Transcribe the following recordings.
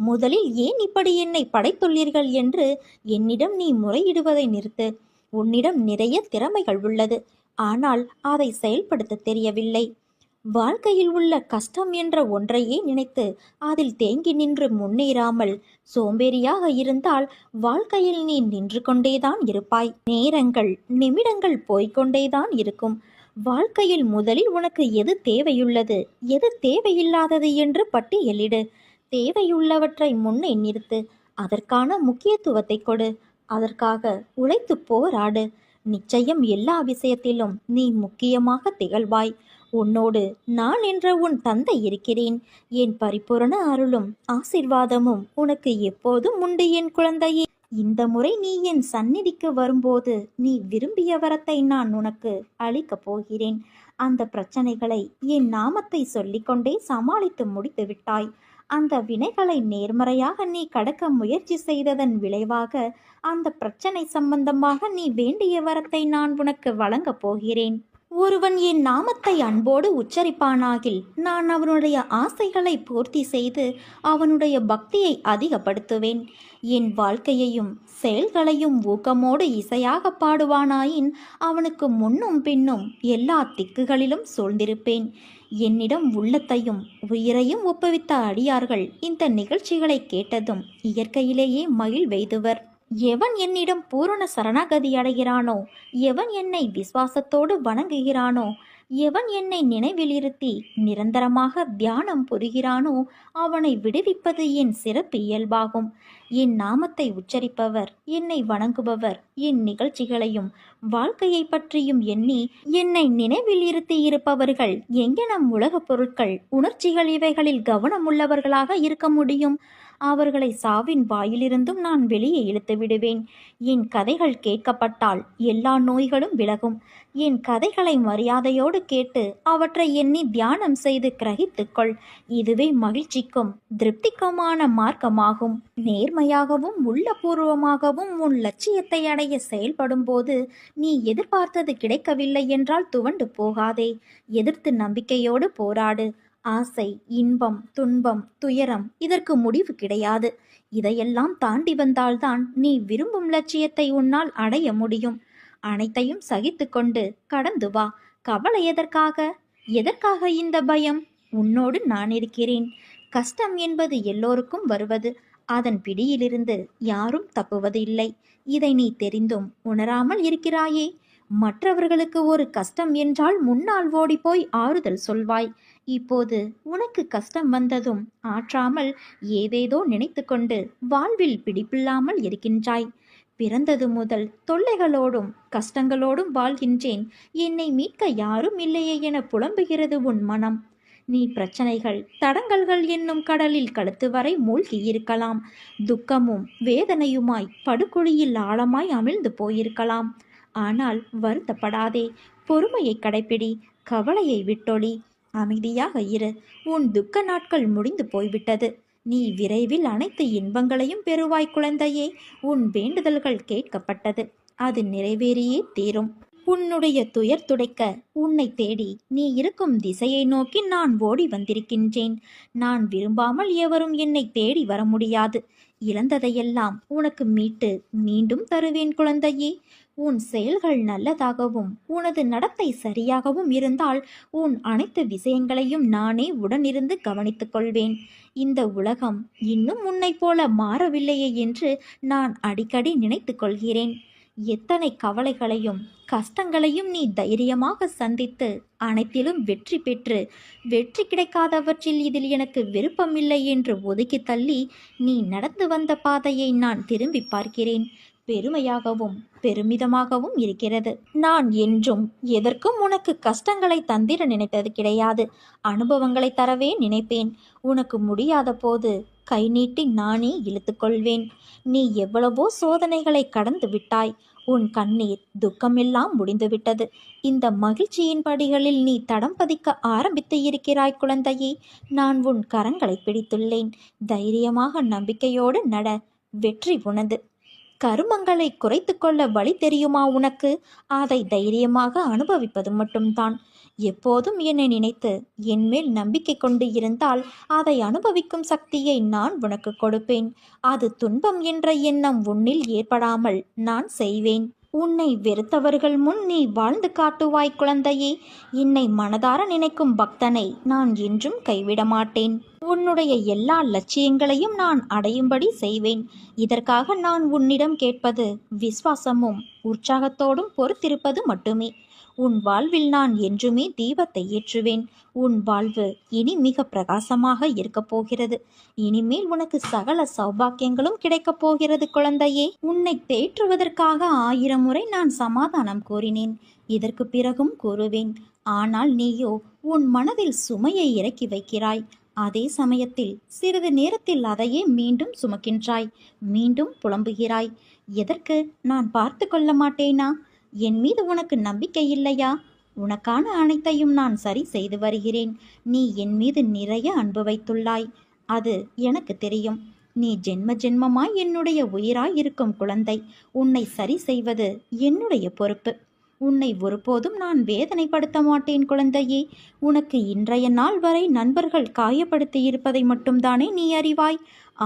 முதலில் ஏன் இப்படி என்னை படைத்துள்ளீர்கள் என்று என்னிடம் நீ முறையிடுவதை நிறுத்து. உன்னிடம் நிறைய திறமைகள் உள்ளது, ஆனால் அதை செயல்படுத்த தெரியவில்லை. வாழ்க்கையில் உள்ள கஷ்டம் என்ற ஒன்றையே நினைத்து அதில் தேங்கி நின்று முன்னேறாமல் சோம்பேறியாக இருந்தால் வாழ்க்கையில் நீ நின்று கொண்டேதான் இருப்பாய். நேரங்கள் நிமிடங்கள் போய்கொண்டேதான் இருக்கும். வாழ்க்கையில் முதலில் உனக்கு எது தேவையுள்ளது, எது தேவையில்லாதது என்று பட்டியலிடு. தேவையுள்ளவற்றை முன்னே நிறுத்து. அதற்கான முக்கியத்துவத்தை கொடு. அதற்காக உழைத்து போராடு. நிச்சயம் எல்லா விஷயத்திலும் நீ முக்கியமாக திகழ்வாய். உன்னோடு நான் என்ற உன் தந்தை இருக்கிறேன். என் பரிபூரண அருளும் ஆசிர்வாதமும் உனக்கு எப்போதும் உண்டு என் குழந்தையே. இந்த முறை நீ என் சந்நிதிக்கு வரும்போது நீ விரும்பிய வரத்தை நான் உனக்கு அளிக்கப் போகிறேன். அந்த பிரச்சனைகளை என் நாமத்தை சொல்லிக்கொண்டே சமாளித்து முடித்து விட்டாய். அந்த வினைகளை நேர்மறையாக நீ கடக்க முயற்சி செய்ததன் விளைவாக அந்த பிரச்சனை சம்பந்தமாக நீ வேண்டிய வரத்தை நான் உனக்கு வழங்கப் போகிறேன். ஒருவன் என் நாமத்தை அன்போடு உச்சரிப்பானாகில் நான் அவனுடைய ஆசைகளை பூர்த்தி செய்து அவனுடைய பக்தியை அதிகப்படுத்துவேன். என் வாழ்க்கையையும் செயல்களையும் ஊக்கமோடு இசையாக பாடுவானாயின் அவனுக்கு முன்னும் பின்னும் எல்லா திக்குகளிலும் சூழ்ந்திருப்பேன். என்னிடம் உள்ளத்தையும் உயிரையும் ஒப்புவித்த அடியார்கள் இந்த நிகழ்ச்சிகளை கேட்டதும் இயற்கையிலேயே மகிழ்வெய்துவர். எவன் என்னிடம் பூரண சரணாகதி அடைகிறானோ, எவன் என்னை விசுவாசத்தோடு வணங்குகிறானோ, எவன் என்னை நினைவிலிருத்தி நிரந்தரமாக தியானம் புரிகிறானோ அவனை விடுவிப்பது என் சிறப்பு இயல்பாகும். என் நாமத்தை உச்சரிப்பவர், என்னை வணங்குபவர், என் நிகழ்ச்சிகளையும் வாழ்க்கையை பற்றியும் எண்ணி என்னை நினைவில் இருத்தி இருப்பவர்கள் எங்கெனம் உலகப் பொருட்கள், உணர்ச்சிகள் இவைகளில் கவனமுள்ளவர்களாக இருக்க முடியும்? அவர்களை சாவின் வாயிலிருந்தும் நான் வெளியே இழுத்து விடுவேன். என் கதைகள் கேட்கப்பட்டால் எல்லா நோய்களும் விலகும். என் கதைகளை மரியாதையோடு கேட்டு அவற்றை எண்ணி தியானம் செய்து கிரகித்துக்கொள். இதுவே மகிழ்ச்சிக்கும் திருப்திக்குமான மார்க்கமாகும். நேர்மையாகவும் உள்ளபூர்வமாகவும் உன் லட்சியத்தை அடைய செயல்படும் போது நீ எதிர்பார்த்தது கிடைக்கவில்லை என்றால் துவண்டு போகாதே. எதிர்த்து நம்பிக்கையோடு போராடு. ஆசை, இன்பம், துன்பம், துயரம் இதற்கு முடிவு கிடையாது. இதையெல்லாம் தாண்டி வந்தால்தான் நீ விரும்பும் லட்சியத்தை உன்னால் அடைய முடியும். அனைத்தையும் சகித்து கொண்டு கடந்து வா. கவலை எதற்காக? எதற்காக இந்த பயம்? உன்னோடு நான் இருக்கிறேன். கஷ்டம் என்பது எல்லோருக்கும் வருவது. அதன் பிடியிலிருந்து யாரும் தப்புவது இல்லை. இதை நீ தெரிந்தும் உணராமல் இருக்கிறாயே. மற்றவர்களுக்கு ஒரு கஷ்டம் என்றால் முன்னால் ஓடிப்போய் ஆறுதல் சொல்வாய். இப்போது உனக்கு கஷ்டம் வந்ததும் ஆற்றாமல் ஏதேதோ நினைத்து கொண்டு வாழ்வில் பிடிப்பில்லாமல் இருக்கின்றாய். பிறந்தது முதல் தொல்லைகளோடும் கஷ்டங்களோடும் வாழ்கின்றேன், என்னை மீட்க யாரும் இல்லையே என புலம்புகிறது உன் மனம். நீ பிரச்சனைகள், தடங்கல்கள் என்னும் கடலில் கழுத்து வரை மூழ்கி இருக்கலாம். துக்கமும் வேதனையுமாய் படுகுழியில் ஆழமாய் அமிழ்ந்து போயிருக்கலாம். ஆனால் வருத்தப்படாதே. பொறுமையை கடைப்பிடி. கவலையை விட்டொழி. அமைதியாக இரு. உன் துக்க நாட்கள் முடிந்து போய்விட்டது. நீ விரைவில் அனைத்து இன்பங்களையும் பெறுவாய் குழந்தையே. உன் வேண்டுதல்கள் கேட்கப்பட்டது. அது நிறைவேறியே தீரும். உன்னுடைய துயர் துடைக்க உன்னை தேடி நீ இருக்கும் திசையை நோக்கி நான் ஓடி வந்திருக்கின்றேன். நான் விரும்பாமல் எவரும் என்னை தேடி வர முடியாது. இழந்ததையெல்லாம் உனக்கு மீட்டு மீண்டும் தருவேன் குழந்தையே. உன் செயல்கள் நல்லதாகவும் உனது நடத்தை சரியாகவும் இருந்தால் உன் அனைத்து விஷயங்களையும் நானே உடனிருந்து கவனித்துக் கொள்வேன். இந்த உலகம் இன்னும் உன்னைப் போல மாறவில்லையே என்று நான் அடிக்கடி நினைத்து கொள்கிறேன். எத்தனை கவலைகளையும் கஷ்டங்களையும் நீ தைரியமாக சந்தித்து அனைத்திலும் வெற்றி பெற்று வெற்றி கிடைக்காதவற்றில் இதில் எனக்கு விருப்பமில்லை என்று ஒதுக்கி தள்ளி நீ நடந்து வந்த பாதையை நான் திரும்பி பார்க்கிறேன். பெருமையாகவும் பெருமிதமாகவும் இருக்கிறது. நான் என்றும் எதற்கும் உனக்கு கஷ்டங்களை தந்திர நினைத்தது கிடையாது. அனுபவங்களை தரவே நினைப்பேன். உனக்கு முடியாத போது கை நீட்டி நானே இழுத்துக்கொள்வேன். நீ எவ்வளவோ சோதனைகளை கடந்து விட்டாய். உன் கண்ணீர் துக்கமெல்லாம் முடிந்துவிட்டது. இந்த மகிழ்ச்சியின் படிகளில் நீ தடம் பதிக்க ஆரம்பித்து இருக்கிறாய் குழந்தையே. நான் உன் கரங்களை பிடித்துள்ளேன். தைரியமாக நம்பிக்கையோடு நட. வெற்றி உனது. கருமங்களை குறைத்து கொள்ள வழி தெரியுமா உனக்கு? அதை தைரியமாக அனுபவிப்பது மட்டும்தான். எப்போதும் என்னை நினைத்து என்மேல் நம்பிக்கை கொண்டு இருந்தால் அதை அனுபவிக்கும் சக்தியை நான் உனக்கு கொடுப்பேன். அது துன்பம் என்ற எண்ணம் உன்னில் ஏற்படாமல் நான் செய்வேன். உன்னை வெறுத்தவர்கள் முன் நீ வாழ்ந்து காட்டுவாய் குழந்தையே. என்னை மனதார நினைக்கும் பக்தனை நான் என்றும் கைவிட மாட்டேன். உன்னுடைய எல்லா லட்சியங்களையும் நான் அடையும்படி செய்வேன். இதற்காக நான் உன்னிடம் கேட்பது விசுவாசமும் உற்சாகத்தோடும் பொறுத்திருப்பது மட்டுமே. உன் வாழ்வில் நான் என்றுமே தீபத்தை ஏற்றுவேன். உன் வாழ்வு இனி மிக பிரகாசமாக இருக்கப் போகிறது. இனிமேல் உனக்கு சகல சௌபாக்கியங்களும் கிடைக்கப் போகிறது குழந்தையே. உன்னை தேற்றுவதற்காக 1000 முறை நான் சமாதானம் கூறினேன். இதற்கு பிறகும் கூறுவேன். ஆனால் நீயோ உன் மனதில் சுமையை இறக்கி வைக்கிறாய். அதே சமயத்தில் சிறிது நேரத்தில் அதையே மீண்டும் சுமக்கின்றாய். மீண்டும் புலம்புகிறாய். எதற்கு? நான் பார்த்து கொள்ள மாட்டேனா? என் மீது உனக்கு நம்பிக்கை இல்லையா? உனக்கான அனைத்தையும் நான் சரி செய்து வருகிறேன். நீ என் மீது நிறைய அன்பு வைத்துள்ளாய். அது எனக்கு தெரியும். நீ ஜென்ம ஜென்மமாய் என்னுடைய உயிராய் இருக்கும் குழந்தை. உன்னை சரி செய்வது என்னுடைய பொறுப்பு. உன்னை ஒருபோதும் நான் வேதனைப்படுத்த மாட்டேன் குழந்தையே. உனக்கு இன்றைய நாள் வரை நண்பர்கள் காயப்படுத்தி இருப்பதை மட்டும்தானே நீ அறிவாய்.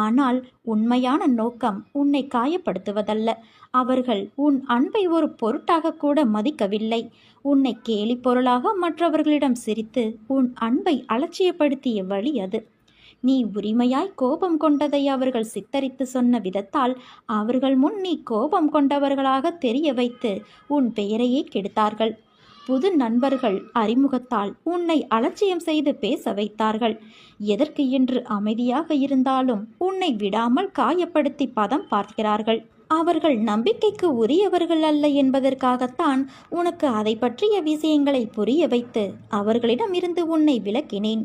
ஆனால் உண்மையான நோக்கம் உன்னை காயப்படுத்துவதல்ல. அவர்கள் உன் அன்பை ஒரு பொருட்டாக கூட மதிக்கவில்லை. உன்னை கேலி பொருளாக மற்றவர்களிடம் சிரித்து உன் அன்பை அலட்சியப்படுத்திய வழி அது. நீ உரிமையாய் கோபம் கொண்டதை அவர்கள் சித்தரித்து சொன்ன விதத்தால் அவர்கள் முன் நீ கோபம் கொண்டவர்களாக தெரிய வைத்து உன் பெயரையே கெடுத்தார்கள். புது நண்பர்கள் அறிமுகத்தால் உன்னை அலட்சியம் செய்து பேச வைத்தார்கள். எதற்கு என்று அமைதியாக இருந்தாலும் உன்னை விடாமல் காயப்படுத்தி பதம் பார்க்கிறார்கள். அவர்கள் நம்பிக்கைக்கு உரியவர்கள் அல்ல என்பதற்காகத்தான் உனக்கு அதை பற்றிய விஷயங்களை புரிய வைத்து அவர்களிடம் இருந்து உன்னை விலக்கினேன்.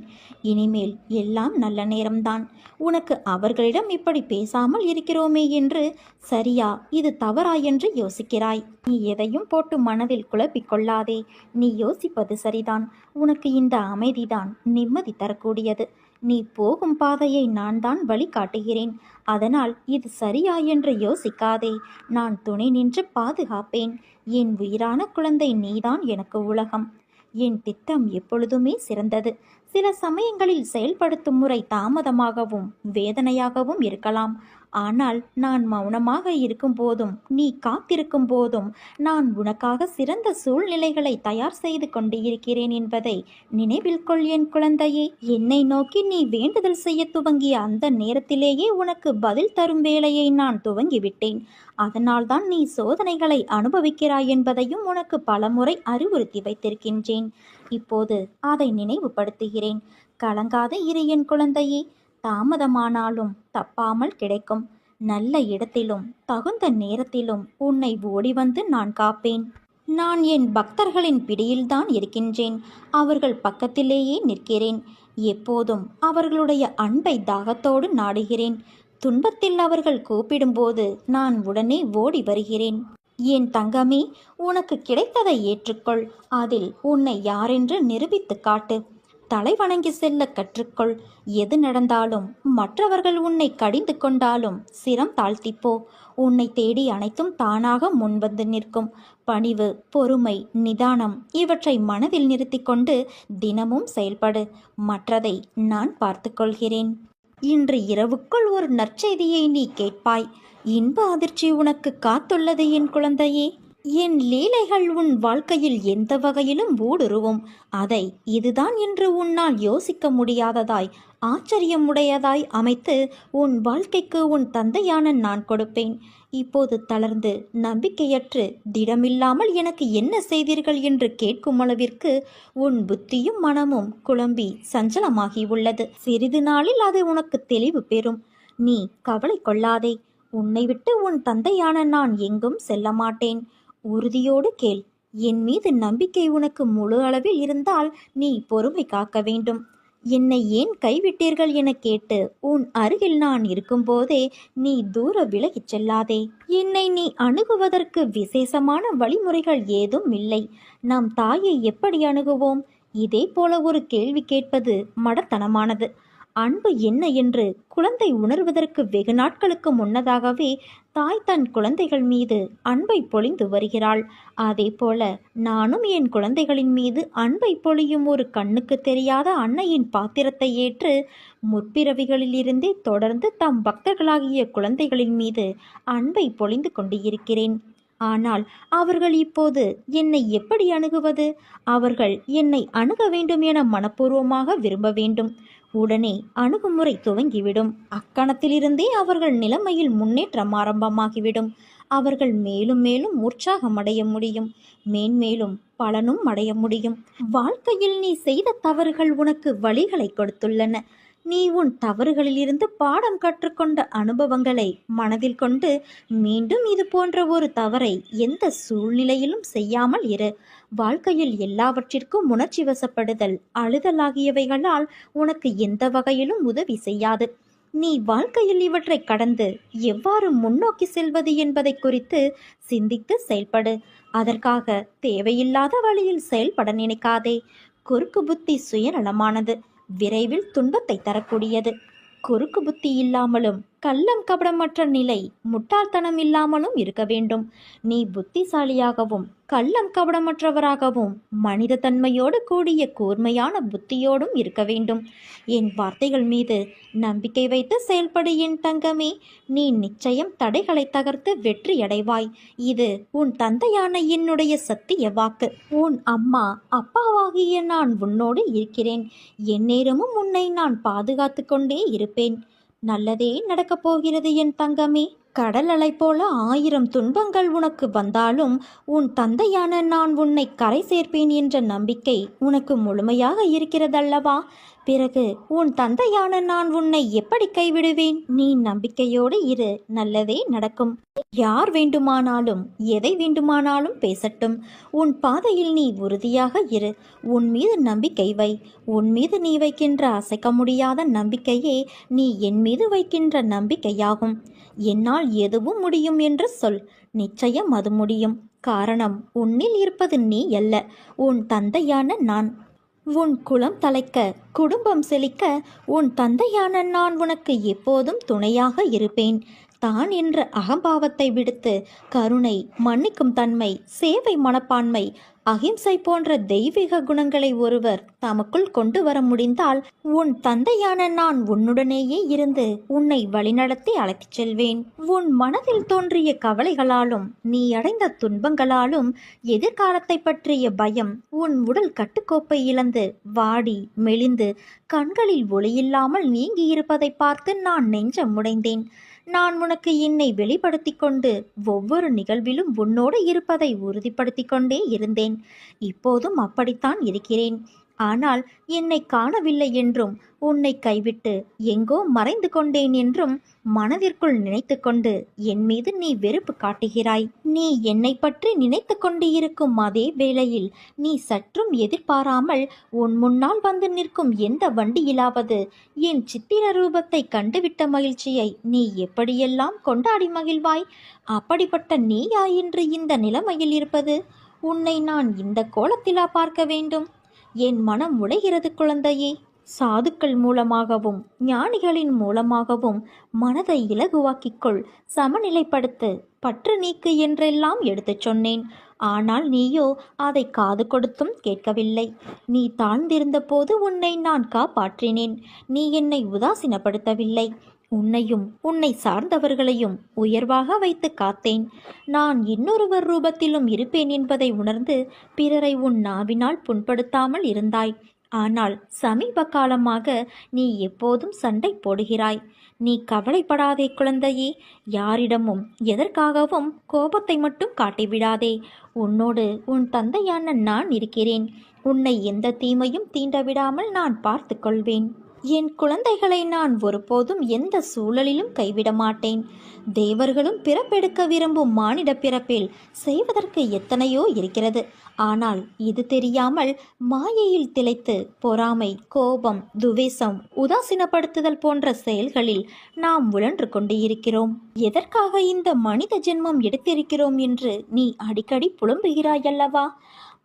இனிமேல் எல்லாம் நல்ல நேரம்தான். உனக்கு அவர்களிடம் இப்படி பேசாமல் இருக்கிறோமே என்று சரியா இது தவறா என்று யோசிக்கிறாய். நீ எதையும் போட்டு மனதில் குழப்பிக் கொள்ளாதே. நீ யோசிப்பது சரிதான். உனக்கு இந்த அமைதிதான் நிம்மதி தரக்கூடியது. நீ போகும் பாதையை நான் தான் வழி காட்டுகிறேன். அதனால் இது சரியா என்று யோசிக்காதே. நான் துணை நின்று பாதுகாப்பேன். என் உயிரான குழந்தை, நீதான் எனக்கு உலகம். என் திட்டம் எப்பொழுதுமே சிறந்தது. சில சமயங்களில் செயல்படுத்தும் முறை தாமதமாகவும் வேதனையாகவும் இருக்கலாம். ஆனால் நான் மௌனமாக இருக்கும் போதும் நீ காத்திருக்கும் போதும் நான் உனக்காக சிறந்த சூழ்நிலைகளை தயார் செய்து கொண்டு இருக்கிறேன் என்பதை நினைவில் கொள் என் குழந்தையே. என்னை நோக்கி நீ வேண்டுதல் செய்ய துவங்கிய அந்த நேரத்திலேயே உனக்கு பதில் தரும் வேலையை நான் துவங்கிவிட்டேன். அதனால்தான் நீ சோதனைகளை அனுபவிக்கிறாய் என்பதையும் உனக்கு பலமுறை அறிவுறுத்தி வைத்திருக்கின்றேன். இப்போது அதை நினைவுபடுத்துகிறேன். கலங்காத இரு என் குழந்தையே. தாமதமானாலும் தப்பாமல் கிடைக்கும். நல்ல இடத்திலும் தகுந்த நேரத்திலும் உன்னை ஓடி வந்து நான் காப்பேன். நான் என் பக்தர்களின் பிடியில்தான் இருக்கின்றேன். அவர்கள் பக்கத்திலேயே நிற்கிறேன். எப்போதும் அவர்களுடைய அன்பை தாகத்தோடு நாடுகிறேன். துன்பத்தில் அவர்கள் கூப்பிடும்போது நான் உடனே ஓடி வருகிறேன். என் தங்கமே, உனக்கு கிடைத்ததை ஏற்றுக்கொள். அதில் உன்னை யாரென்று நிரூபித்து காட்டு. தலை வணங்கி செல்ல கற்றுக்கொள். எது நடந்தாலும், மற்றவர்கள் உன்னை கடிந்து கொண்டாலும் சிரம் தாழ்த்திப்போ. உன்னை தேடி அனைத்தும் தானாக முன்வந்து நிற்கும். பணிவு, பொறுமை, நிதானம் இவற்றை மனதில் நிறுத்தி கொண்டு தினமும் செயல்படு. மற்றதை நான் பார்த்து கொள்கிறேன். இன்று இரவுக்குள் ஒரு நற்செய்தியை நீ கேட்பாய். இன்ப அதிர்ச்சி உனக்கு காத்துள்ளது என் குழந்தையே. என் லீலைகள் உன் வாழ்க்கையில் எந்த வகையிலும் ஊடுருவும். அதை இதுதான் என்று உன்னால் யோசிக்க முடியாததாய், ஆச்சரியமுடையதாய் அமைத்து உன் வாழ்க்கைக்கு உன் தந்தையான நான் கொடுப்பேன். இப்போது தளர்ந்து நம்பிக்கையற்று திடமில்லாமல் எனக்கு என்ன செய்தீர்கள் என்று கேட்கும் அளவிற்கு உன் புத்தியும் மனமும் குழம்பி சஞ்சலமாகி உள்ளது. சிறிது நாளில் அது உனக்கு தெளிவு பெறும். நீ கவலை கொள்ளாதே. உன்னை விட்டு உன் தந்தையான நான் எங்கும் செல்ல மாட்டேன். உறுதியோடு கேள். என் மீது நம்பிக்கை உனக்கு முழு அளவில் இருந்தால் நீ பொறுமை காக்க வேண்டும். என்னை ஏன் கைவிட்டீர்கள் என கேட்டு உன் அருகில் நான் இருக்கும்போதே நீ தூர விலகிச் செல்லாதே. என்னை நீ அணுகுவதற்கு விசேஷமான வழிமுறைகள் ஏதும் இல்லை. நம் தாயை எப்படி அணுகுவோம்? இதே போல ஒரு கேள்வி கேட்பது மடத்தனமானது. அன்பு என்ன என்று குழந்தை உணர்வதற்கு வெகு நாட்களுக்கு முன்னதாகவே தாய் தன் குழந்தைகள் மீது அன்பை பொழிந்து வருகிறாள். அதே போல நானும் என் குழந்தைகளின் மீது அன்பை பொழியும் ஒரு கண்ணுக்கு தெரியாத அன்னையின் பாத்திரத்தை ஏற்று முற்பிறவிகளிலிருந்தே தொடர்ந்து தம் பக்தர்களாகிய குழந்தைகளின் மீது அன்பை பொழிந்து கொண்டு இருக்கிறேன். ஆனால் அவர்கள் இப்போது என்னை எப்படி அணுகுவது? அவர்கள் என்னை அணுக வேண்டும் என மனப்பூர்வமாக விரும்ப வேண்டும். உடனே அணுகுமுறை துவங்கிவிடும். அக்கணத்திலிருந்தே அவர்கள் நிலைமையில் முன்னேற்றம் ஆரம்பமாகிவிடும். அவர்கள் மேலும் மேலும் உற்சாகமடைய முடியும், மேன்மேலும் பலனும் அடைய முடியும். வாழ்க்கையில் நீ செய்த தவறுகள் உனக்கு வழிகளை கொடுத்துள்ளன. நீ உன் தவறுகளிலிருந்து பாடம் கற்றுக்கொண்ட அனுபவங்களை மனதில் கொண்டு மீண்டும் இது போன்ற ஒரு தவறை எந்த சூழ்நிலையிலும் செய்யாமல் இரு. வாழ்க்கையில் எல்லாவற்றிற்கும் உணர்ச்சி வசப்படுதல், அழுதல் ஆகியவைகளால் உனக்கு எந்த வகையிலும் உதவி செய்யாது. நீ வாழ்க்கையில் இவற்றை கடந்து எவ்வாறு முன்னோக்கி செல்வது என்பதை குறித்து சிந்தித்து செயல்படு. அதற்காக தேவையில்லாத வழியில் செயல்பட நினைக்காதே. குறுக்கு புத்தி சுயநலமானது, விரைவில் துன்பத்தை தரக்கூடியது. குறுக்கு புத்தி இல்லாமலும் கள்ளம் கபடமற்ற நிலை முட்டாள்தனம் இல்லாமலும் இருக்க வேண்டும். நீ புத்திசாலியாகவும் கள்ளம் கபடமற்றவராகவும் மனித தன்மையோடு கூடிய கூர்மையான புத்தியோடும் இருக்க வேண்டும். என் வார்த்தைகள் மீது நம்பிக்கை வைத்து செயல்படு என் தங்கமே. நீ நிச்சயம் தடைகளை தகர்த்து வெற்றியடைவாய். இது உன் தந்தையான என்னுடைய சத்திய வாக்கு. உன் அம்மா அப்பாவாகிய நான் உன்னோடு இருக்கிறேன். எந்நேரமும் உன்னை நான் பாதுகாத்து கொண்டே இருப்பேன். நல்லதே நடக்கப் போகிறது என் தங்கமே. கடல் அலை போல 1000 துன்பங்கள் உனக்கு வந்தாலும் உன் தந்தையான நான் உன்னை கரை சேர்ப்பேன் என்ற நம்பிக்கை உனக்கு முழுமையாக இருக்கிறதல்லவா? பிறகு உன் தந்தையான நான் உன்னை எப்படி கைவிடுவேன்? நீ நம்பிக்கையோடு இரு, நல்லதே நடக்கும். யார் வேண்டுமானாலும் எதை வேண்டுமானாலும் பேசட்டும். உன் பாதையில் நீ உறுதியாக இரு. உன் மீது நம்பிக்கை வை. உன் மீது நீ வைக்கின்ற அசைக்க முடியாத நம்பிக்கையே நீ என் மீது வைக்கின்ற நம்பிக்கையாகும். என்னால் எதுவும் முடியும் என்று சொல். நிச்சயம் அது முடியும். காரணம், உன்னில் இருப்பது நீ அல்ல, உன் தந்தையான நான். உன் குலம் தலைக்க, குடும்பம் செழிக்க உன் தந்தையான நான் உனக்கு எப்போதும் துணையாக இருப்பேன். தான் என்ற அகம்பாவத்தை விடுத்து கருணை, மன்னிக்கும் தன்மை, சேவை மனப்பான்மை, அகிம்சை போன்ற தெய்வீக குணங்களை ஒருவர் தமக்குள் கொண்டு வர முடிந்தால் உன் தந்தையான நான் உன்னுடனேயே இருந்து உன்னை வழிநடத்தி அழைத்துச் செல்வேன். உன் மனதில் தோன்றிய கவலைகளாலும் நீ அடைந்த துன்பங்களாலும் எதிர்காலத்தை பற்றிய பயம் உன் உடல் கட்டுக்கோப்பை இழந்து வாடி மெலிந்து கண்களில் ஒளியில்லாமல் நீங்கி இருப்பதை பார்த்து நான் நெஞ்சம் உடைந்தேன். நான் உனக்கு என்னை வெளிப்படுத்தி கொண்டு ஒவ்வொரு நிகழ்விலும் உன்னோடு இருப்பதை உறுதிப்படுத்தி கொண்டே இருந்தேன். இப்போதும் அப்படித்தான் இருக்கிறேன். ஆனால் என்னை காணவில்லை என்றும் உன்னை கைவிட்டு எங்கோ மறைந்து கொண்டேன் என்றும் மனதிற்குள் நினைத்து கொண்டு என் மீது நீ வெறுப்பு காட்டுகிறாய். நீ என்னை பற்றி நினைத்து கொண்டு இருக்கும் அதே வேளையில் நீ சற்றும் எதிர்பாராமல் உன் முன்னால் வந்து நிற்கும் எந்த வண்டியிலாவது என் சித்திர ரூபத்தை கண்டுவிட்ட மகிழ்ச்சியை நீ எப்படியெல்லாம் கொண்டாடி மகிழ்வாய்? அப்படிப்பட்ட நீயா இன்று இந்த நிலைமையில் இருப்பது? உன்னை நான் இந்த கோலத்திலா பார்க்க வேண்டும்? என் மனம் உடைகிறது குழந்தையே. சாதுக்கள் மூலமாகவும் ஞானிகளின் மூலமாகவும் மனதை இலகுவாக்கிக்கொள், சமநிலைப்படுத்து, பற்று நீக்கு என்றெல்லாம் எடுத்துச் சொன்னேன். ஆனால் நீயோ அதை காது கொடுத்தும் கேட்கவில்லை. நீ தாழ்ந்திருந்த போது உன்னை நான் காப்பாற்றினேன். நீ என்னை உதாசீனப்படுத்தவில்லை. உன்னையும் உன்னை சார்ந்தவர்களையும் உயர்வாக வைத்து காத்தேன். நான் இன்னொருவர் ரூபத்திலும் இருப்பேன் என்பதை உணர்ந்து பிறரை உன் நாவினால் புண்படுத்தாமல் இருந்தாய். ஆனால் சமீப காலமாக நீ எப்போதும் சண்டை போடுகிறாய். நீ கவலைப்படாதே குழந்தையே. யாரிடமும் எதற்காகவும் கோபத்தை மட்டும் காட்டிவிடாதே. உன்னோடு உன் தந்தையான நான் இருக்கிறேன். உன்னை எந்த தீமையும் தீண்டவிடாமல் நான் பார்த்து கொள்வேன். என் குழந்தைகளை நான் ஒருபோதும் எந்த சூழலிலும் கைவிட மாட்டேன். தேவர்களும் பிறப்பெடுக்க விரும்பும் மானிட பிறப்பில் செய்வதற்கு எத்தனையோ இருக்கிறது. ஆனால் இது தெரியாமல் மாயையில் திளைத்து பொறாமை, கோபம், துவேஷம், உதாசீனப்படுத்துதல் போன்ற செயல்களில் நாம் உழன்று கொண்டு இருக்கிறோம். எதற்காக இந்த மனித ஜென்மம் எடுத்திருக்கிறோம் என்று நீ அடிக்கடி புலம்புகிறாயல்லவா?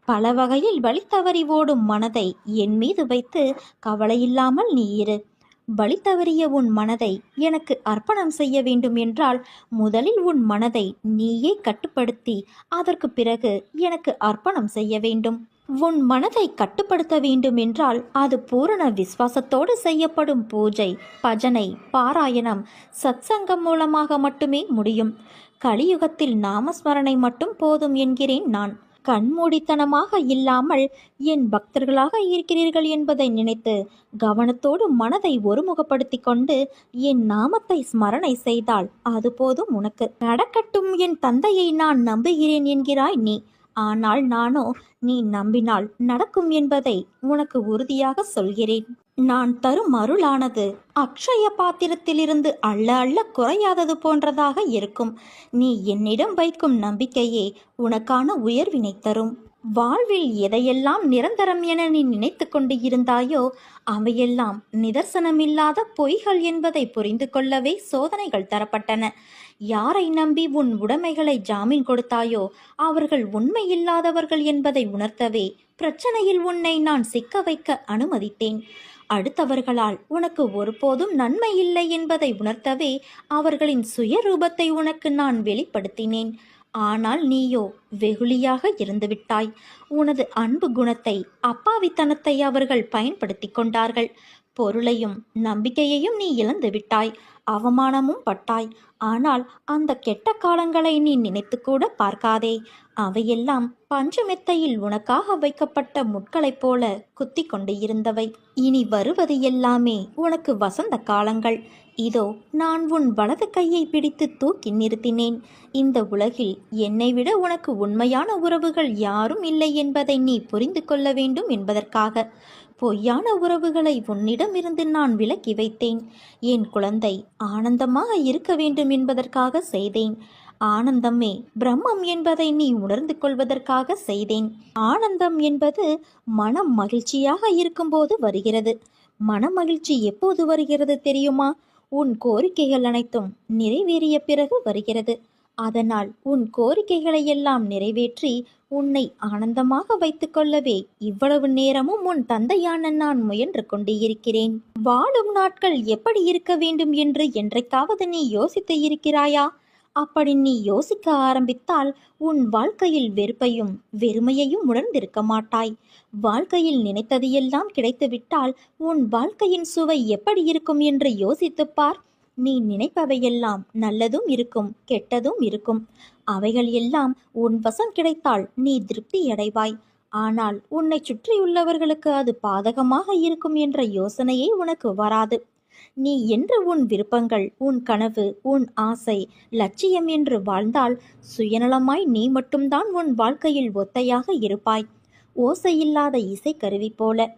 பல வகையில் வழி தவறி ஓடும் மனதை என் மீது வைத்து கவலையில்லாமல் நீ இரு. வழி தவறிய உன் மனதை எனக்கு அர்ப்பணம் செய்ய வேண்டும் என்றால் முதலில் உன் மனதை நீயே கட்டுப்படுத்தி அதற்கு பிறகு எனக்கு அர்ப்பணம் செய்ய வேண்டும். உன் மனதை கட்டுப்படுத்த வேண்டும் என்றால் அது பூரண விசுவாசத்தோடு செய்யப்படும் பூஜை, பஜனை, பாராயணம், சத்சங்கம் மூலமாக மட்டுமே முடியும். கலியுகத்தில் நாமஸ்மரணை மட்டும் போதும் என்கிறேன் நான். கண்மூடித்தனமாக இல்லாமல் என் பக்தர்களாக இருக்கிறீர்கள் என்பதை நினைத்து கவனத்தோடு மனதை ஒருமுகப்படுத்தி கொண்டு என் நாமத்தை ஸ்மரணை செய்தால் அது போதும் உனக்கு. நடக்கட்டும், என் தந்தையை நான் நம்புகிறேன் என்கிறாய் நீ. ஆனால் நானோ நீ நம்பினால் நடக்கும் என்பதை உனக்கு உறுதியாக சொல்கிறேன். நான் தரும் அருளானது அக்ஷய பாத்திரத்திலிருந்து அள்ள அள்ள குறையாதது போன்றதாக இருக்கும். நீ என்னிடம் வைக்கும் நம்பிக்கையே உனக்கான உயர்வினை தரும். வாழ்வில் எதையெல்லாம் நிரந்தரம் என நீ நினைத்து கொண்டு இருந்தாயோ அவையெல்லாம் நிதர்சனமில்லாத பொய்கள் என்பதை புரிந்து கொள்ளவே சோதனைகள் தரப்பட்டன. யாரை நம்பி உன் உடைமைகளை ஜாமீன் கொடுத்தாயோ அவர்கள் உண்மை இல்லாதவர்கள் என்பதை உணர்த்தவே பிரச்சனையில் உன்னை நான் சிக்க வைக்க அனுமதித்தேன். அடுத்தவர்களால் உனக்கு ஒருபோதும் நன்மை இல்லை என்பதை உணர்த்தவே அவர்களின் சுயரூபத்தை உனக்கு நான் வெளிப்படுத்தினேன். ஆனால் நீயோ வெகுளியாக இருந்துவிட்டாய். உனது அன்பு குணத்தை, அப்பாவித்தனத்தை அவர்கள் பயன்படுத்தி கொண்டார்கள். பொருளையும் நம்பிக்கையையும் நீ இழந்து விட்டாய், அவமானமும் பட்டாய். ஆனால் அந்த கெட்ட காலங்களை நீ நினைத்து கூட பார்க்காதே. அவையெல்லாம் பஞ்சுமெத்தையில் உனக்காக வைக்கப்பட்ட முட்களைப் போல குத்தி கொண்டு இருந்தவை. இனி வருவது எல்லாமே உனக்கு வசந்த காலங்கள். இதோ நான் உன் வலது கையை பிடித்து தூக்கி நிறுத்தினேன். இந்த உலகில் என்னை விட உனக்கு உண்மையான உறவுகள் யாரும் இல்லை என்பதை நீ புரிந்து கொள்ள வேண்டும் என்பதற்காக பொய்யான உறவுகளை உன்னிடமிருந்து நான் விலக்கி வைத்தேன். என் குழந்தை ஆனந்தமாக இருக்க வேண்டும் என்பதற்காக செய்தேன். ஆனந்தமே பிரம்மம் என்பதை நீ உணர்ந்து கொள்வதற்காக செய்தேன். ஆனந்தம் என்பது மனம் மகிழ்ச்சியாக இருக்கும்போது வருகிறது. மன மகிழ்ச்சி எப்போது வருகிறது தெரியுமா? உன் கோரிக்கைகள் அனைத்தும் நிறைவேறிய பிறகு வருகிறது. அதனால் உன் கோரிக்கைகளை எல்லாம் நிறைவேற்றி உன்னை ஆனந்தமாக வைத்துக் கொள்ளவே இவ்வளவு நேரமும் உன் தந்தையான நான் முயன்று கொண்டு இருக்கிறேன். வாழும் நாட்கள் எப்படி இருக்க வேண்டும் என்று என்றைக்காவது நீ யோசித்து இருக்கிறாயா? அப்படி நீ யோசிக்க ஆரம்பித்தால் உன் வாழ்க்கையில் வெறுப்பையும் வெறுமையையும் உணர்ந்திருக்க மாட்டாய். வாழ்க்கையில் நினைத்தது எல்லாம் கிடைத்துவிட்டால் உன் வாழ்க்கையின் சுவை எப்படி இருக்கும் என்று யோசித்துப்பார். நீ நினைப்பவையெல்லாம் நல்லதும் இருக்கும், கெட்டதும் இருக்கும். அவைகள் எல்லாம் உன் வசம் கிடைத்தால் நீ திருப்தி அடைவாய். ஆனால் உன்னை சுற்றியுள்ளவர்களுக்கு அது பாதகமாக இருக்கும் என்ற யோசனையே உனக்கு வராது. நீ என்று உன் விருப்பங்கள், உன் கனவு, உன் ஆசை, லட்சியம் என்று வாழ்ந்தால் சுயநலமாய் நீ மட்டும்தான் உன் வாழ்க்கையில் ஒத்தையாக இருப்பாய். ஓசையில்லாத இசைக்கருவி போல.